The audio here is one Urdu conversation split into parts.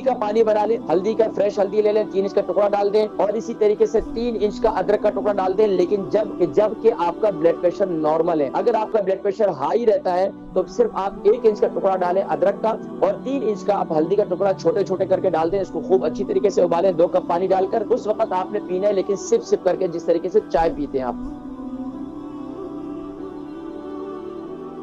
کا پانی بنا لیں، ہلدی کا فریش ہلدی لے لیں، 3 انچ کا ٹکڑا ڈال دیں، اور اسی طریقے سے 3 انچ کا ادرک کا ٹکڑا ڈال دیں، لیکن جب کہ آپ کا بلڈ پریشر نارمل ہے۔ اگر آپ کا بلڈ پریشر ہائی رہتا ہے تو صرف آپ 1 انچ کا ٹکڑا ڈالیں ادرک کا، اور 3 انچ کا آپ ہلدی کا ٹکڑا چھوٹے چھوٹے کر کے ڈال دیں، اس کو خوب اچھی طریقے سے ابالیں 2 کپ پانی ڈال کر۔ اس وقت آپ نے پینا ہے، لیکن سپ سپ کر کے، جس طریقے سے چائے پیتے ہیں آپ۔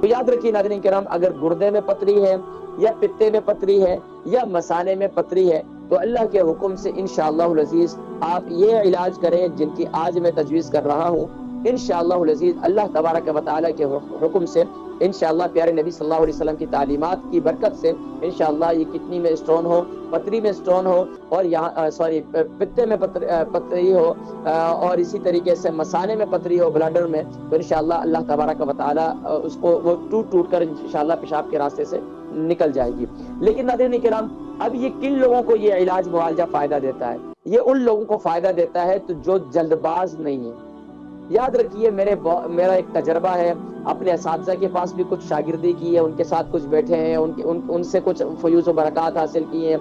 تو یاد رکھیے ناظرین کرام، اگر گردے میں پتری ہے یا پتے میں پتری ہے یا مثانے میں پتری ہے تو اللہ کے حکم سے انشاءاللہ العزیز آپ یہ علاج کریں جن کی آج میں تجویز کر رہا ہوں۔ انشاءاللہ العزیز اللہ تبارک و تعالی کے حکم سے انشاءاللہ پیارے نبی صلی اللہ علیہ وسلم کی تعلیمات کی برکت سے انشاءاللہ یہ کڈنی میں اسٹون ہو، پتری میں اسٹون ہو، اور یہاں پتے میں پتری ہو، اور اسی طریقے سے مثانے میں پتری ہو بلڈر میں، تو انشاءاللہ اللہ تبارک و تعالی اس کو وہ ٹوٹ کر انشاءاللہ پیشاب کے راستے سے نکل جائے گی۔ لیکن ناظرین کرام، اب یہ کن لوگوں کو یہ علاج معالجہ فائدہ دیتا ہے؟ یہ ان لوگوں کو فائدہ دیتا ہے تو جو جلد باز نہیں ہے۔ یاد رکھیے، میرا ایک تجربہ ہے، اپنے اساتذہ کے پاس بھی کچھ شاگردی کی ہے، ان کے ساتھ کچھ بیٹھے ہیں، ان سے کچھ فیوز و برکات حاصل کی ہیں،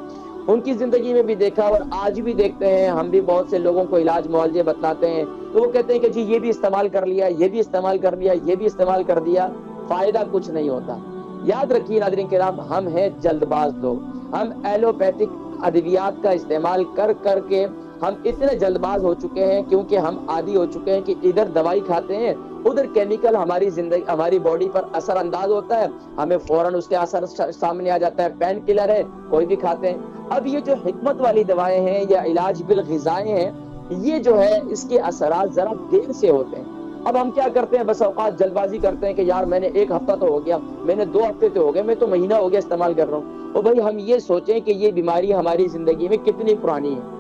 ان کی زندگی میں بھی دیکھا اور آج بھی دیکھتے ہیں۔ ہم بھی بہت سے لوگوں کو علاج معالجے بتلاتے ہیں تو وہ کہتے ہیں کہ جی یہ بھی استعمال کر لیا، یہ بھی استعمال کر لیا، یہ بھی استعمال کر دیا، فائدہ کچھ نہیں ہوتا۔ یاد رکھیے ناظرین کرام، ہم ہیں جلد باز لوگ۔ ہم ایلوپیتھک ادویات کا استعمال کر کے ہم اتنے جلد باز ہو چکے ہیں، کیونکہ ہم عادی ہو چکے ہیں کہ ادھر دوائی کھاتے ہیں، ادھر کیمیکل ہماری باڈی پر اثر انداز ہوتا ہے، ہمیں فوراً اس کے اثر سامنے آ جاتا ہے، پین کلر ہے کوئی بھی کھاتے ہیں۔ اب یہ جو حکمت والی دوائیں ہیں یا علاج بالغذائیں ہیں، یہ جو ہے اس کے اثرات ذرا دیر سے ہوتے ہیں۔ اب ہم کیا کرتے ہیں، بس اوقات جلد بازی کرتے ہیں کہ یار میں نے 1 ہفتہ تو ہو گیا، میں نے 2 ہفتے تو ہو گئے، میں تو مہینہ ہو گیا استعمال کر رہا ہوں۔ اور بھائی ہم یہ سوچیں کہ یہ بیماری ہماری زندگی میں کتنی پرانی ہے،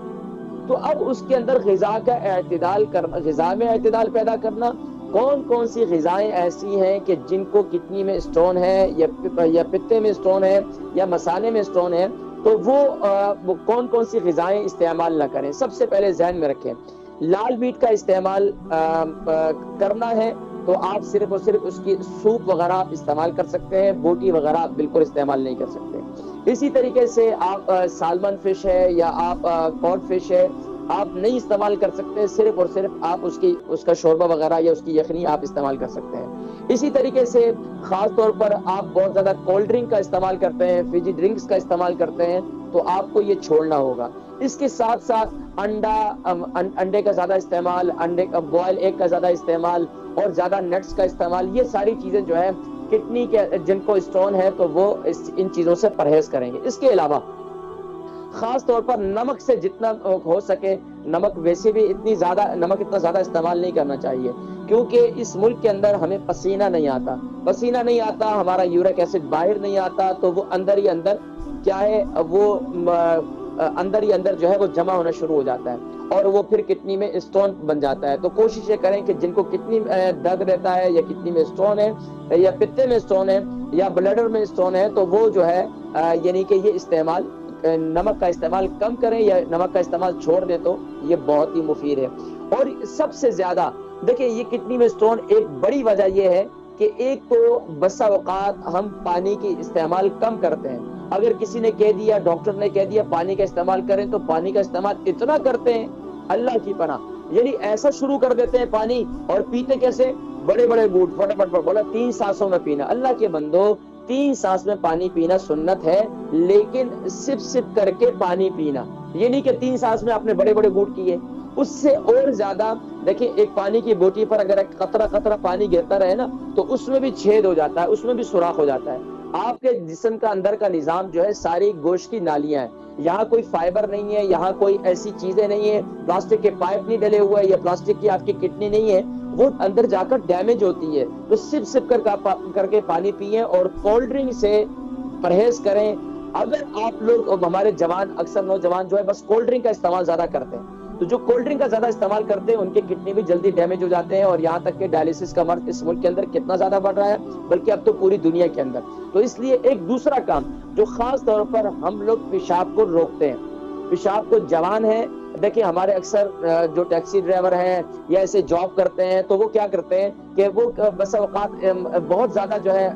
تو اب اس کے اندر غذا کا اعتدال کرنا، غذا میں اعتدال پیدا کرنا۔ کون سی غذائیں ایسی ہیں کہ جن کو کڈنی میں اسٹون ہے یا پتے میں اسٹون ہے یا مثانے میں اسٹون ہے، تو وہ کون سی غذائیں استعمال نہ کریں۔ سب سے پہلے ذہن میں رکھیں، لال میٹ کا استعمال کرنا ہے تو آپ صرف اور صرف اس کی سوپ وغیرہ آپ استعمال کر سکتے ہیں، بوٹی وغیرہ آپ بالکل استعمال نہیں کر سکتے۔ اسی طریقے سے آپ سالمن فش ہے یا آپ کاڈ فش ہے آپ نہیں استعمال کر سکتے، صرف اور صرف آپ اس کا شوربہ وغیرہ یا اس کی یخنی آپ استعمال کر سکتے ہیں۔ اسی طریقے سے خاص طور پر آپ بہت زیادہ کولڈ ڈرنک کا استعمال کرتے ہیں، فیجی ڈرنکس کا استعمال کرتے ہیں، تو آپ کو یہ چھوڑنا ہوگا۔ اس کے ساتھ ساتھ انڈے کا زیادہ استعمال، انڈے کا بوائل ایگ کا زیادہ استعمال اور زیادہ نٹس کا استعمال، یہ ساری چیزیں جو ہے کڈنی کے جن کو اسٹون ہے تو وہ ان چیزوں سے پرہیز کریں گے۔ اس کے علاوہ خاص طور پر نمک سے جتنا ہو سکے، نمک ویسے بھی اتنا زیادہ استعمال نہیں کرنا چاہیے، کیونکہ اس ملک کے اندر ہمیں پسینہ نہیں آتا، ہمارا یورک ایسڈ باہر نہیں آتا، تو وہ اندر ہی اندر کیا ہے، وہ اندر ہی اندر جو ہے وہ جمع ہونا شروع ہو جاتا ہے اور وہ پھر کڈنی میں اسٹون بن جاتا ہے۔ تو کوشش یہ کریں کہ جن کو کڈنی درد رہتا ہے یا کڈنی میں اسٹون ہے یا پتے میں اسٹون ہے یا بلیڈر میں اسٹون ہے، تو وہ جو ہے یعنی کہ یہ استعمال نمک کا استعمال کم کریں یا نمک کا استعمال چھوڑ دیں، تو یہ بہت ہی مفید ہے۔ اور سب سے زیادہ دیکھیں، یہ کڈنی میں اسٹون ایک بڑی وجہ یہ ہے کہ ایک تو بسا اوقات ہم پانی کی استعمال کم کرتے ہیں۔ اگر کسی نے کہہ دیا، ڈاکٹر نے کہہ دیا پانی کا استعمال کریں، تو پانی کا استعمال اتنا کرتے ہیں اللہ کی پناہ، یعنی ایسا شروع کر دیتے ہیں پانی، اور پیتے کیسے، بڑے بڑے گھونٹ فٹافٹ بولا 3 سانسوں میں پینا۔ اللہ کے بندو، 3 سانس میں پانی پینا سنت ہے، لیکن سپ سپ کر کے پانی پینا، یہ نہیں کہ 3 سانس میں آپ نے بڑے بڑے گھونٹ کیے۔ اس سے اور زیادہ دیکھیں، ایک پانی کی بوٹی پر اگر ایک قطرہ پانی گرتا رہے نا، تو اس میں بھی چھید ہو جاتا ہے، اس میں بھی سوراخ ہو جاتا ہے۔ آپ کے جسم کا اندر کا نظام جو ہے ساری گوشت کی نالیاں ہیں، یہاں کوئی فائبر نہیں ہے، یہاں کوئی ایسی چیزیں نہیں ہیں، پلاسٹک کے پائپ نہیں ڈلے ہوئے یا پلاسٹک کی آپ کی کڈنی نہیں ہے، وہ اندر جا کر ڈیمیج ہوتی ہے۔ تو سپ سپ کر کے پانی پیئیں اور کولڈ ڈرنک سے پرہیز کریں۔ اگر آپ لوگ، ہمارے اکثر نوجوان جو ہے بس کولڈ ڈرنک کا استعمال زیادہ کرتے ہیں، تو جو کولڈ ڈرنک کا زیادہ استعمال کرتے ہیں ان کے کڈنی بھی جلدی ڈیمیج ہو جاتے ہیں، اور یہاں تک کہ ڈائلیسس کا مرض اس ملک کے اندر کتنا زیادہ بڑھ رہا ہے، بلکہ اب تو پوری دنیا کے اندر۔ تو اس لیے ایک دوسرا کام جو خاص طور پر ہم لوگ پیشاب کو روکتے ہیں، پیشاب کو جوان ہے، دیکھیں ہمارے اکثر جو ٹیکسی ڈرائیور ہیں یا ایسے جاب کرتے ہیں، تو وہ کیا کرتے ہیں کہ کہ وہ بس اوقات بہت زیادہ جو ہے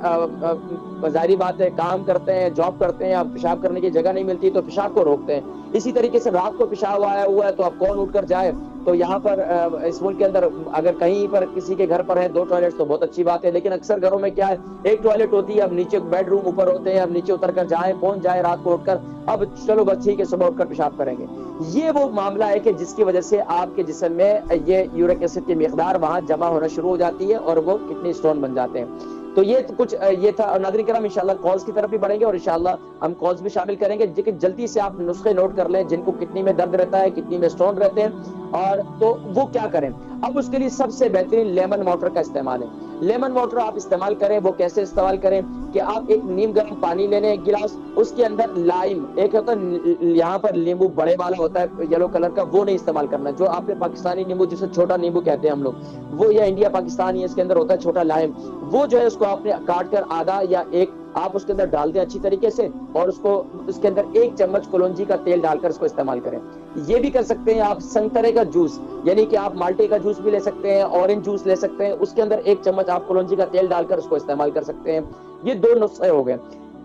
ظاہری بات ہے کام کرتے ہیں، جاب کرتے ہیں، اب پیشاب کرنے کی جگہ نہیں ملتی تو پیشاب کو روکتے ہیں. اسی طریقے سے رات کو پیشاب آیا ہوا ہے تو اب کون اٹھ کر جائے. تو یہاں پر اس ملک کے اندر اگر کہیں پر کسی کے گھر پر ہے 2 ٹوائلٹ تو بہت اچھی بات ہے، لیکن اکثر گھروں میں کیا ہے ایک ٹوائلٹ ہوتی ہے. اب نیچے بیڈ روم اوپر ہوتے ہیں، اب نیچے اتر کر جائیں کون جائے رات کو اٹھ کر، اب چلو بس ٹھیک ہے صبح اٹھ کر پیشاب کریں گے. یہ وہ معاملہ ہے کہ جس کی وجہ سے آپ کے جسم میں یہ یورک ایسڈ کی مقدار وہاں جمع ہونا شروع ہو جاتی ہے اور وہ کڈنی اسٹون بن جاتے ہیں. تو یہ کچھ یہ تھا. اور ناظرین کرام انشاءاللہ کالز کی طرف بھی بڑھیں گے اور انشاءاللہ ہم کالز بھی شامل کریں گے، لیکن جلدی سے آپ نسخے نوٹ کر لیں جن کو کڈنی میں درد رہتا ہے، کڈنی میں اسٹون رہتے ہیں، اور تو وہ کیا کریں. اب اس کے لیے سب سے بہترین لیمن واٹر کا استعمال ہے. لیمن واٹر آپ استعمال کریں. وہ کیسے استعمال کریں کہ آپ ایک نیم گرم پانی لے لیں 1 گلاس، اس کے اندر لائم ایک ہوتا ہے یہاں پر لیمبو بڑے والا ہوتا ہے یلو کلر کا، وہ نہیں استعمال کرنا. جو آپ نے پاکستانی نیمبو جسے چھوٹا نیمبو کہتے ہیں ہم لوگ، وہ یا انڈیا پاکستان یہ اس کے اندر ہوتا ہے چھوٹا لائم، وہ جو ہے اس کو آپ نے کاٹ کر آدھا یا ایک آپ اس کے اندر ڈال دیں اچھی طریقے سے، اور اس کو اس کے اندر 1 چمچ کلونجی کا تیل ڈال کر اس کو استعمال کریں. یہ بھی کر سکتے ہیں آپ سنترے کا جوس، یعنی کہ آپ مالٹے کا جوس بھی لے سکتے ہیں، اورنج جوس لے سکتے ہیں، اس کے اندر 1 چمچ آپ کلونجی کا تیل ڈال کر اس کو استعمال کر سکتے ہیں. یہ 2 نسخے ہو گئے.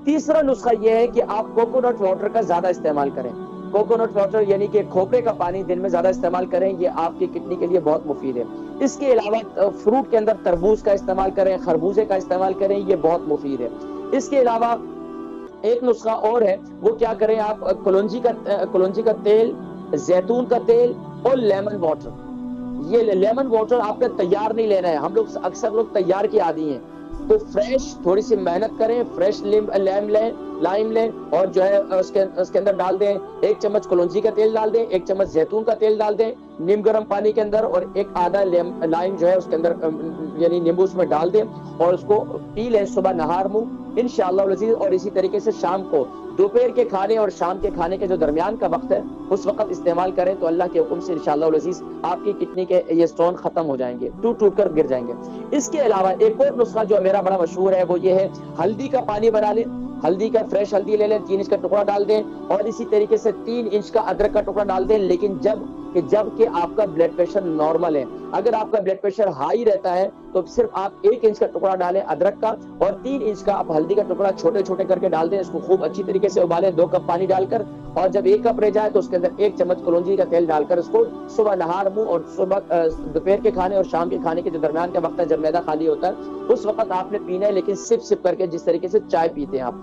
تیسرا نسخہ یہ ہے کہ آپ کوکونٹ واٹر کا زیادہ استعمال کریں. کوکونٹ واٹر یعنی کہ کھوپرے کا پانی دن میں زیادہ استعمال کریں، یہ آپ کی کڈنی کے لیے بہت مفید ہے. اس کے علاوہ فروٹ کے اندر تربوز کا استعمال کریں، خربوزے کا استعمال کریں، یہ بہت مفید ہے. اس کے علاوہ ایک نسخہ اور ہے، وہ کیا کریں آپ کلونجی کا تیل، زیتون کا تیل اور لیمن واٹر. یہ لیمن واٹر آپ کا تیار نہیں لینا ہے. ہم لوگ اکثر لوگ تیار کی عادی ہیں، تو فریش تھوڑی سی محنت کریں، فریش لائم لیں اور جو ہے اس کے اندر ڈال دیں 1 چمچ کلونجی کا تیل ڈال دیں، 1 چمچ زیتون کا تیل ڈال دیں نیم گرم پانی کے اندر، اور ایک آدھا لائم جو ہے اس کے اندر یعنی نیمبو اس میں ڈال دیں اور اس کو پی لیں صبح نہار منہ انشاءاللہ العزیز. اور اسی طریقے سے شام کو دوپہر کے کھانے اور شام کے کھانے کے جو درمیان کا وقت ہے اس وقت استعمال کریں تو اللہ کے حکم سے انشاءاللہ العزیز آپ کی کڈنی کے یہ اسٹون ختم ہو جائیں گے، ٹوٹ کر گر جائیں گے. اس کے علاوہ ایک اور نسخہ جو میرا بڑا مشہور ہے وہ یہ ہے، ہلدی کا پانی بنا لیں. ہلدی کا فریش ہلدی لے لیں، 3 انچ کا ٹکڑا ڈال دیں، اور اسی طریقے سے 3 انچ کا ادرک کا ٹکڑا ڈال دیں. لیکن جب کہ آپ کا بلڈ پریشر نارمل ہے. اگر آپ کا بلڈ پریشر ہائی رہتا ہے تو صرف آپ 1 انچ کا ٹکڑا ڈالیں ادرک کا، اور 3 انچ کا آپ ہلدی کا ٹکڑا چھوٹے چھوٹے کر کے ڈال دیں. اس کو خوب اچھی طریقے سے ابالیں 2 کپ پانی ڈال کر، اور جب 1 کپ رہ جائے تو اس کے اندر 1 چمچ کلونجی کا تیل ڈال کر اس کو صبح نہار منہ اور صبح دوپہر کے کھانے اور شام کے کھانے کے جو درمیان کا وقت ہے جب معدہ خالی ہوتا ہے اس وقت آپ نے پینا ہے، لیکن سپ کر کے جس طریقے سے چائے پیتے ہیں آپ.